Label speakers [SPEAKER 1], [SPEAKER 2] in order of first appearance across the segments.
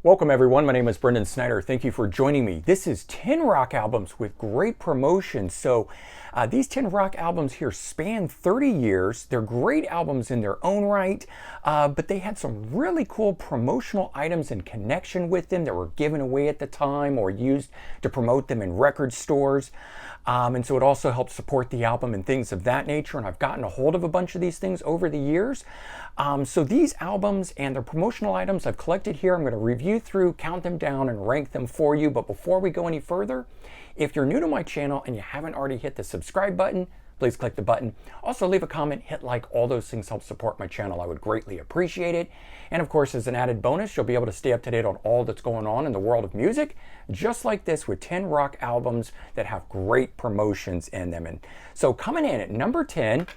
[SPEAKER 1] Welcome everyone, my name is Brendan Snyder. Thank you for joining me. This is 10 rock albums with great promotion. So these 10 rock albums here span 30 years. They're great albums in their own right, but they had some really cool promotional items in connection with them that were given away at the time or used to promote them in record stores. And so it also helped support the album and things of that nature. And I've gotten a hold of a bunch of these things over the years. So these albums and their promotional items I've collected here, I'm going to review through, count them down, and rank them for you. But before we go any further, if you're new to my channel and you haven't already hit the subscribe button, please click the button. Also leave a comment, hit like, all those things help support my channel. I would greatly appreciate it. And of course, as an added bonus, you'll be able to stay up to date on all that's going on in the world of music, just like this with 10 rock albums that have great promotions in them. And so coming in at number 10,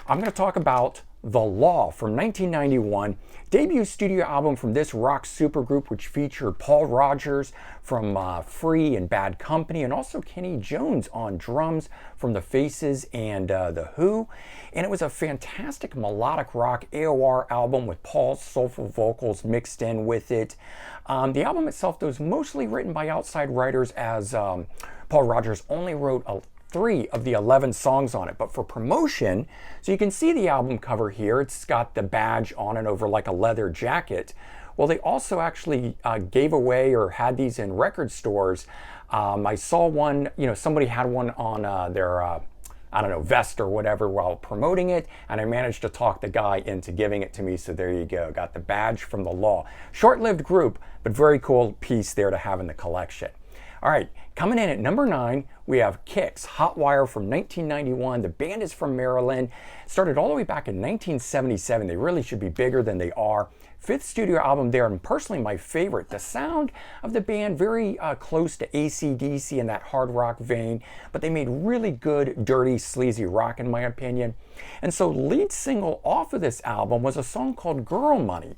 [SPEAKER 1] I'm going to talk about The Law from 1991, debut studio album from this rock supergroup, which featured Paul Rodgers from Free and Bad Company, and also Kenny Jones on drums from The Faces and The Who. And it was a fantastic melodic rock AOR album with Paul's soulful vocals mixed in with it. The album itself, though, was mostly written by outside writers, as Paul Rodgers only wrote 3 of the 11 songs on it. But for promotion, so you can see the album cover here, it's got the badge on it over like a leather jacket. Well, they also actually gave away or had these in record stores. I saw one, somebody had one on their I don't know, vest or whatever while promoting it, and I managed to talk the guy into giving it to me. So there you go, got the badge from The Law. Short-lived group, but very cool piece there to have in the collection. All right, coming in at number 9, we have Kix, Hot Wire from 1991. The band is from Maryland. Started all the way back in 1977. They really should be bigger than they are. 5th studio album there, and personally my favorite. The sound of the band, very close to AC/DC in that hard rock vein, but they made really good, dirty, sleazy rock in my opinion. And so lead single off of this album was a song called Girl Money.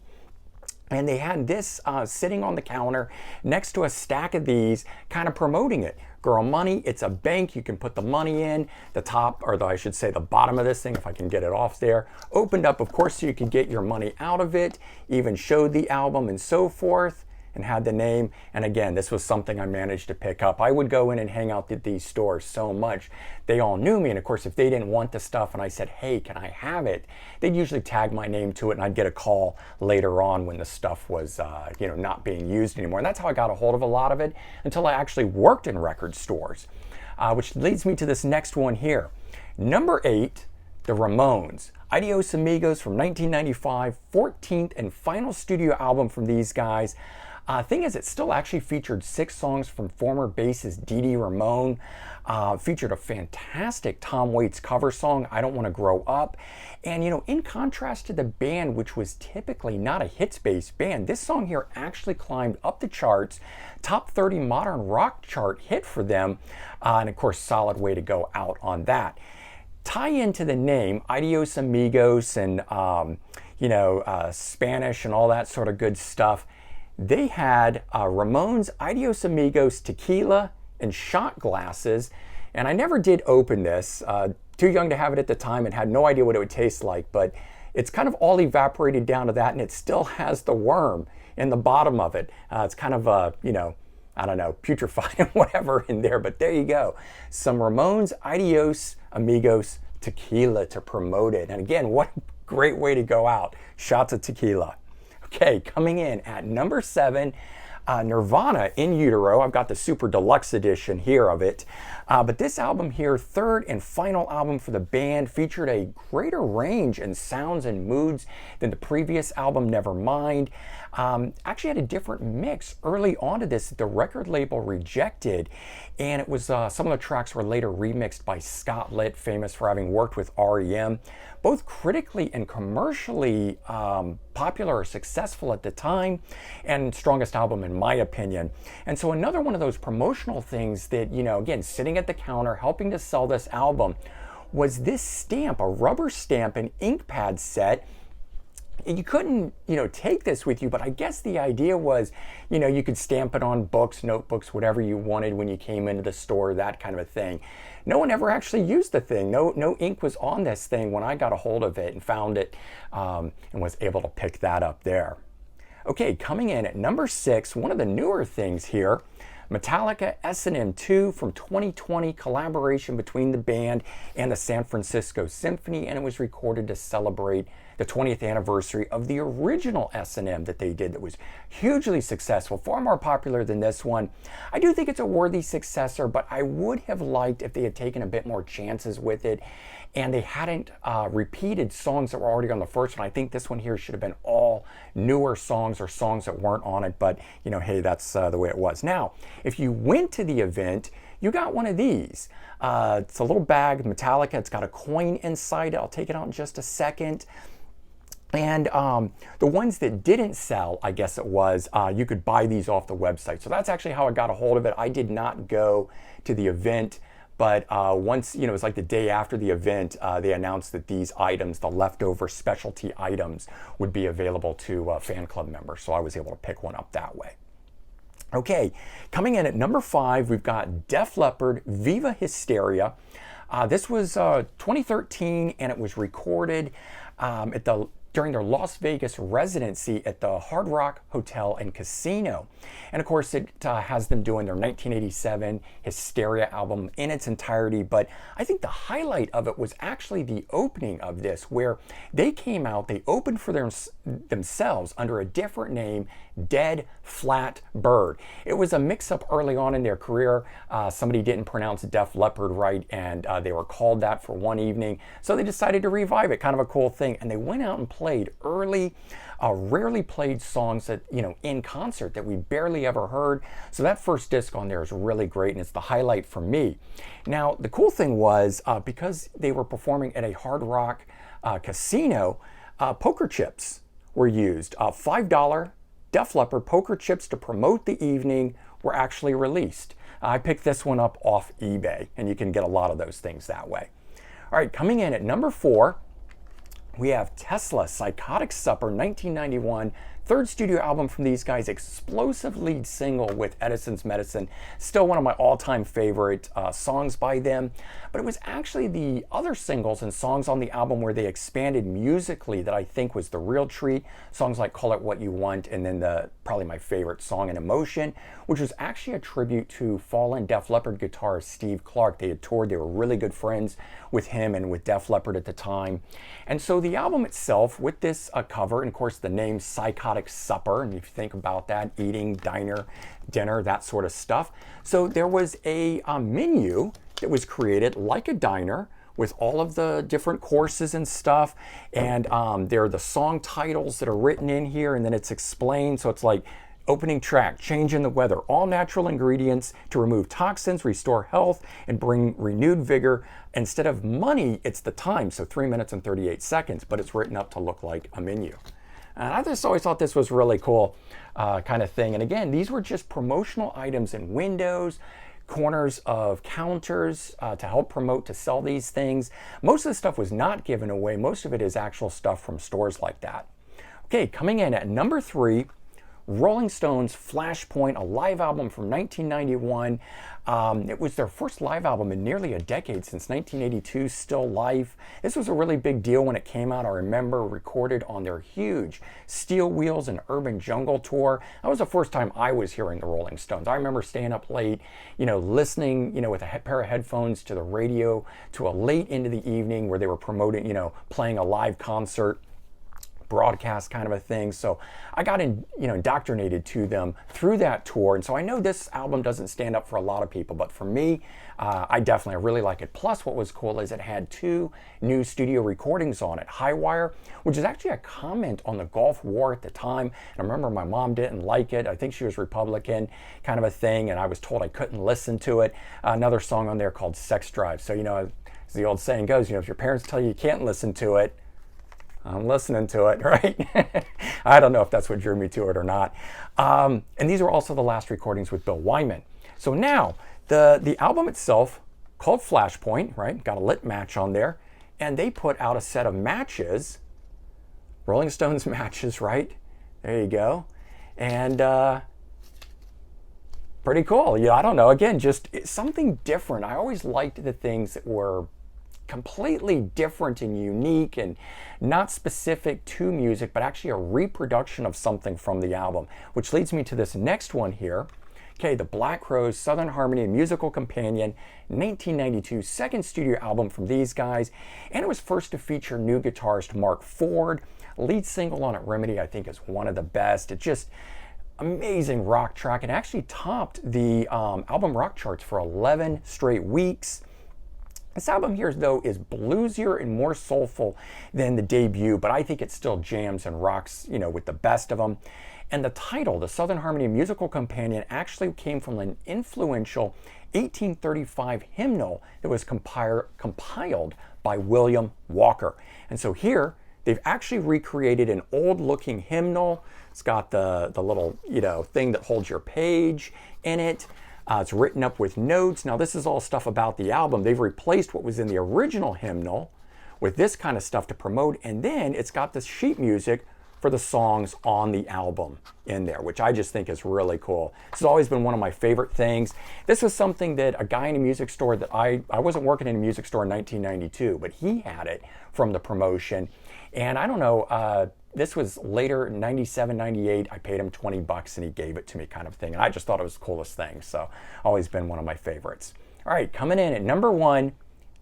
[SPEAKER 1] And they had this sitting on the counter next to a stack of these, kind of promoting it. Girl Money, it's a bank. You can put the money in. The top, or I should say the bottom of this thing, if I can get it off there, opened up, of course, so you could get your money out of it. Even showed the album and so forth, and had the name. And again, this was something I managed to pick up. I would go in and hang out at these stores so much. They all knew me, and of course, if they didn't want the stuff and I said, hey, can I have it? They'd usually tag my name to it, and I'd get a call later on when the stuff was not being used anymore. And that's how I got a hold of a lot of it until I actually worked in record stores, which leads me to this next one here. Number 8, the Ramones. Adios, Amigos from 1995, 14th and final studio album from these guys. Thing is, it still actually featured 6 songs from former bassist Dee Dee Ramone. Featured a fantastic Tom Waits cover song, I Don't Want to Grow Up. And in contrast to the band, which was typically not a hits-based band, this song here actually climbed up the charts, top 30 modern rock chart hit for them. And of course, solid way to go out on that. Tie into the name, Adios Amigos, and Spanish and all that sort of good stuff. They had Ramones Adios Amigos tequila and shot glasses, and I never did open this. Too young to have it at the time and had no idea what it would taste like, but it's kind of all evaporated down to that, and it still has the worm in the bottom of it. It's kind of I don't know, putrefied and whatever in there, but there you go. Some Ramones Adios Amigos tequila to promote it. And again, what a great way to go out. Shots of tequila. Okay, coming in at number 7, Nirvana, In Utero. I've got the super deluxe edition here of it. But this album here, 3rd and final album for the band, featured a greater range in sounds and moods than the previous album, Nevermind. Actually had a different mix early on to this that the record label rejected. And it was some of the tracks were later remixed by Scott Litt, famous for having worked with REM. Both critically and commercially popular or successful at the time, and strongest album in my opinion. And so another one of those promotional things that, again, sitting at the counter helping to sell this album was this stamp, a rubber stamp, an ink pad set. You couldn't, take this with you, but I guess the idea was, you could stamp it on books, notebooks, whatever you wanted when you came into the store, that kind of a thing. No one ever actually used the thing. No ink was on this thing when I got a hold of it and found it and was able to pick that up there. Okay, coming in at number 6, one of the newer things here, Metallica S&M 2 from 2020, collaboration between the band and the San Francisco Symphony, and it was recorded to celebrate the 20th anniversary of the original S&M that they did that was hugely successful, far more popular than this one. I do think it's a worthy successor, but I would have liked if they had taken a bit more chances with it and they hadn't repeated songs that were already on the first one. I think this one here should have been all newer songs or songs that weren't on it, but you know, hey, that's the way it was. Now, if you went to the event, you got one of these. It's a little bag, Metallica. It's got a coin inside it. I'll take it out in just a second. And the ones that didn't sell, I guess it was, you could buy these off the website. So that's actually how I got a hold of it. I did not go to the event, but once, you know, it was like the day after the event, they announced that these items, the leftover specialty items, would be available to fan club members. So I was able to pick one up that way. Okay, coming in at number 5, we've got Def Leppard, Viva Hysteria. This was 2013, and it was recorded during their Las Vegas residency at the Hard Rock Hotel and Casino. And of course, it has them doing their 1987 Hysteria album in its entirety, but I think the highlight of it was actually the opening of this, where they came out, they opened for themselves under a different name, Dead Flat Bird. It was a mix-up early on in their career. Somebody didn't pronounce Def Leppard right, and they were called that for one evening, so they decided to revive it, kind of a cool thing, and they went out and played early, rarely played songs that, you know, in concert that we barely ever heard. So that first disc on there is really great, and it's the highlight for me. Now, the cool thing was, because they were performing at a Hard Rock casino, poker chips were used. $5 Def Leppard poker chips to promote the evening were actually released. I picked this one up off eBay, and you can get a lot of those things that way. All right, coming in at number 4, we have Tesla, Psychotic Supper, 1991, third studio album from these guys, explosive lead single with Edison's Medicine. Still one of my all-time favorite songs by them. But it was actually the other singles and songs on the album where they expanded musically that I think was the real treat. Songs like Call It What You Want, and then probably my favorite song, In Emotion, which was actually a tribute to fallen Def Leppard guitarist Steve Clark. They had toured, they were really good friends with him and with Def Leppard at the time. And so the album itself, with this cover, and of course the name Psychotic Supper, and if you think about that, eating, diner, dinner, that sort of stuff. So there was a menu that was created like a diner with all of the different courses and stuff, and there are the song titles that are written in here, and then it's explained. So it's like opening track, change in the weather, all natural ingredients to remove toxins, restore health, and bring renewed vigor. Instead of money, it's the time, so 3 minutes and 38 seconds, but it's written up to look like a menu. And I just always thought this was really cool kind of thing. And again, these were just promotional items in windows, corners of counters to help promote, to sell these things. Most of the stuff was not given away. Most of it is actual stuff from stores like that. Okay, coming in at number 3, Rolling Stones' Flashpoint, a live album from 1991. It was their first live album in nearly a decade, since 1982, still live. This was a really big deal when it came out. I remember recorded on their huge Steel Wheels and Urban Jungle tour. That was the first time I was hearing the Rolling Stones. I remember staying up late, you know, listening, you know, with a pair of headphones to the radio to a late into the evening where they were promoting, you know, playing a live concert broadcast kind of a thing. So I got indoctrinated to them through that tour. And so I know this album doesn't stand up for a lot of people, but for me, I really like it. Plus, what was cool is it had 2 new studio recordings on it. High Wire, which is actually a comment on the Gulf War at the time. And I remember my mom didn't like it. I think she was Republican kind of a thing, and I was told I couldn't listen to it. Another song on there called Sex Drive. So, you know, as the old saying goes, you know, if your parents tell you can't listen to it, I'm listening to it, right? I don't know if that's what drew me to it or not. And these were also the last recordings with Bill Wyman. So now, the album itself, called Flashpoint, right? Got a lit match on there. And they put out a set of matches, Rolling Stones matches, right? There you go. And pretty cool. Yeah, I don't know. Again, just something different. I always liked the things that were completely different and unique and not specific to music, but actually a reproduction of something from the album, which leads me to this next one here. Okay, the Black Crowes Southern Harmony Musical Companion, 1992, second studio album from these guys, and it was first to feature new guitarist Mark Ford. Lead single on it, Remedy, I think is one of the best. It's just amazing rock track, and actually topped the album rock charts for 11 straight weeks. This album here, though, is bluesier and more soulful than the debut, but I think it still jams and rocks, you know, with the best of them. And the title, the Southern Harmony Musical Companion, actually came from an influential 1835 hymnal that was compiled by William Walker. And so here, they've actually recreated an old-looking hymnal. It's got the little, you know, thing that holds your page in it. It's written up with notes. Now, this is all stuff about the album. They've replaced what was in the original hymnal with this kind of stuff to promote, and then it's got the sheet music for the songs on the album in there, which I just think is really cool. This has always been one of my favorite things. This was something that a guy in a music store that I wasn't working in a music store in 1992, but he had it from the promotion. And I don't know, this was later, 97, 98, I paid him 20 bucks and he gave it to me, kind of thing. And I just thought it was the coolest thing. So always been one of my favorites. All right, coming in at number 1,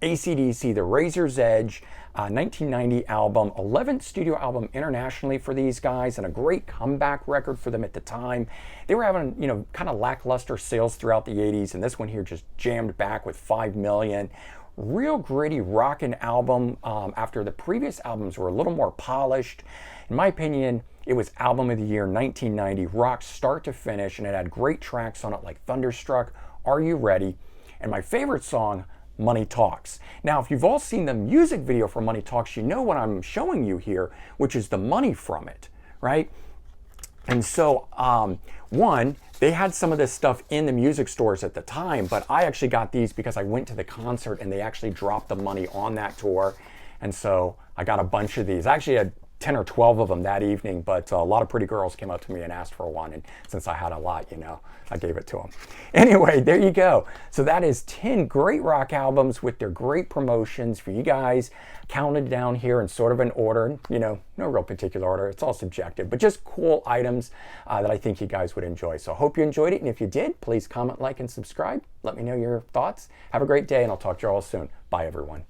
[SPEAKER 1] AC/DC, The Razor's Edge, 1990 album, 11th studio album internationally for these guys, and a great comeback record for them at the time. They were having, you know, kind of lackluster sales throughout the 80s, and this one here just jammed back with 5 million. Real gritty rockin' album after the previous albums were a little more polished. In my opinion, it was album of the year 1990, rock start to finish, and it had great tracks on it like Thunderstruck, Are You Ready, and my favorite song, Money Talks. Now, if you've all seen the music video for Money Talks, you know what I'm showing you here, which is the money from it, right? And so, one, they had some of this stuff in the music stores at the time, but I actually got these because I went to the concert and they actually dropped the money on that tour. And so I got a bunch of these. I actually had 10 or 12 of them that evening, but a lot of pretty girls came up to me and asked for one, and since I had a lot, you know, I gave it to them. Anyway, there you go. So that is 10 great rock albums with their great promotions for you guys, counted down here in sort of an order, you know, no real particular order, it's all subjective, but just cool items that I think you guys would enjoy. So I hope you enjoyed it, and if you did, please comment, like, and subscribe. Let me know your thoughts. Have a great day, and I'll talk to you all soon. Bye, everyone.